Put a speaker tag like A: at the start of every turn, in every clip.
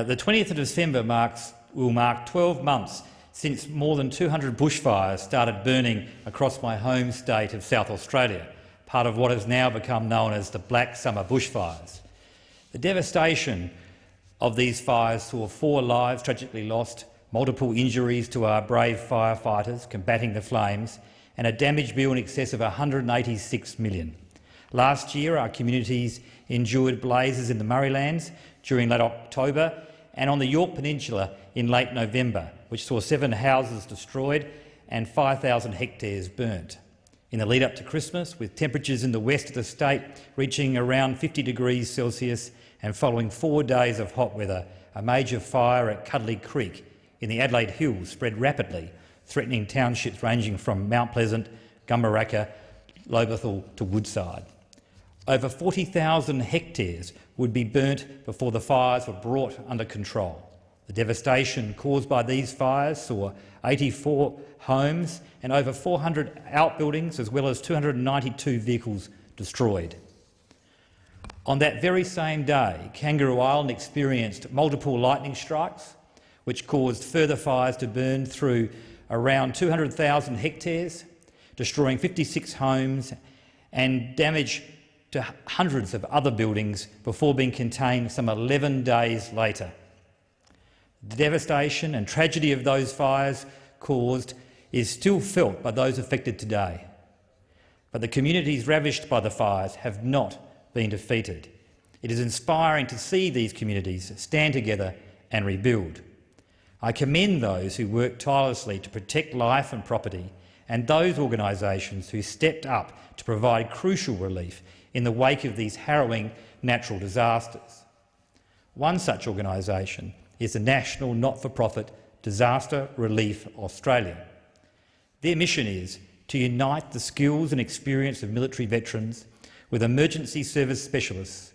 A: The 20th of December will mark 12 months since more than 200 bushfires started burning across my home state of South Australia, part of what has now become known as the Black Summer bushfires. The devastation of these fires saw 4 lives tragically lost, multiple injuries to our brave firefighters combating the flames, and a damage bill in excess of $186 million. Last year, our communities endured blazes in the Murraylands during late October and on the Yorke Peninsula in late November, which saw 7 houses destroyed and 5,000 hectares burnt. In the lead-up to Christmas, with temperatures in the west of the state reaching around 50 degrees Celsius and following 4 days of hot weather, a major fire at Cuddly Creek in the Adelaide Hills spread rapidly, threatening townships ranging from Mount Pleasant, Gumbaraka, Lobethal to Woodside. Over 40,000 hectares would be burnt before the fires were brought under control. The devastation caused by these fires saw 84 homes and over 400 outbuildings, as well as 292 vehicles destroyed. On that very same day, Kangaroo Island experienced multiple lightning strikes, which caused further fires to burn through around 200,000 hectares, destroying 56 homes and damage to hundreds of other buildings before being contained some 11 days later. The devastation and tragedy of those fires caused is still felt by those affected today. But the communities ravished by the fires have not been defeated. It is inspiring to see these communities stand together and rebuild. I commend those who work tirelessly to protect life and property, and those organisations who stepped up to provide crucial relief in the wake of these harrowing natural disasters. One such organisation is the national not-for-profit Disaster Relief Australia. Their mission is to unite the skills and experience of military veterans with emergency service specialists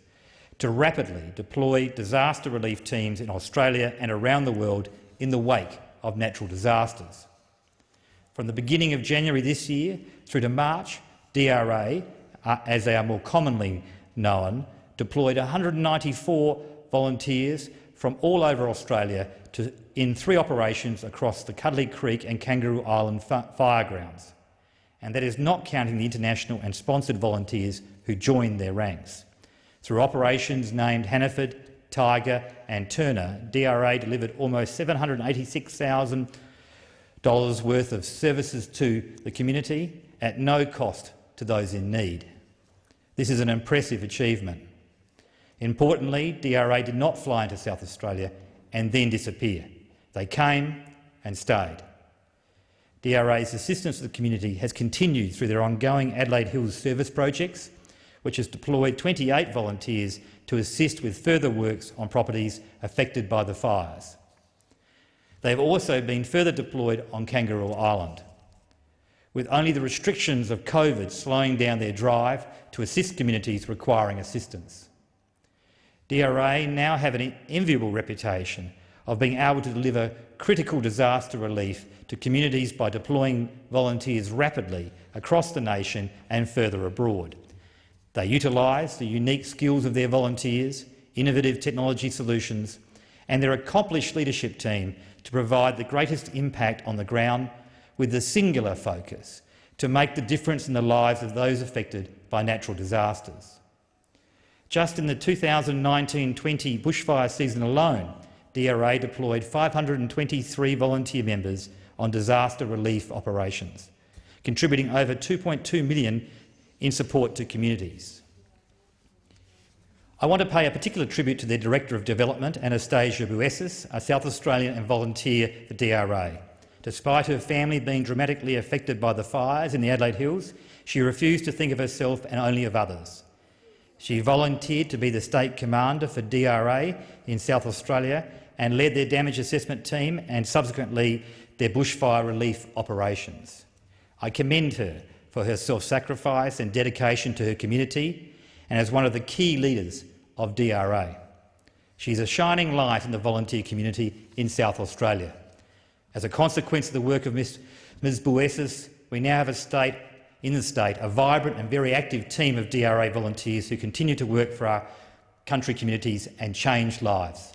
A: to rapidly deploy disaster relief teams in Australia and around the world in the wake of natural disasters. From the beginning of January this year through to March, DRA, as they are more commonly known, deployed 194 volunteers from all over Australia in 3 operations across the Cuddly Creek and Kangaroo Island firegrounds. And that is not counting the international and sponsored volunteers who joined their ranks. Through operations named Hannaford, Tiger and Turner, DRA delivered almost $786,000 worth of services to the community at no cost to those in need. This is an impressive achievement. Importantly, DRA did not fly into South Australia and then disappear. They came and stayed. DRA's assistance to the community has continued through their ongoing Adelaide Hills service projects, which has deployed 28 volunteers to assist with further works on properties affected by the fires. They have also been further deployed on Kangaroo Island, with only the restrictions of COVID slowing down their drive to assist communities requiring assistance. DRA now have an enviable reputation of being able to deliver critical disaster relief to communities by deploying volunteers rapidly across the nation and further abroad. They utilise the unique skills of their volunteers, innovative technology solutions and their accomplished leadership team to provide the greatest impact on the ground, with the singular focus to make the difference in the lives of those affected by natural disasters. Just in the 2019-20 bushfire season alone, DRA deployed 523 volunteer members on disaster relief operations, contributing over $2.2 million in support to communities. I want to pay a particular tribute to their Director of Development, Anastasia Buesis, a South Australian and volunteer for DRA. Despite her family being dramatically affected by the fires in the Adelaide Hills, she refused to think of herself and only of others. She volunteered to be the State Commander for DRA in South Australia and led their damage assessment team and subsequently their bushfire relief operations. I commend her for her self-sacrifice and dedication to her community and as one of the key leaders of DRA. She is a shining light in the volunteer community in South Australia. As a consequence of the work of Ms Buesis, we now have in the state a vibrant and very active team of DRA volunteers who continue to work for our country communities and change lives.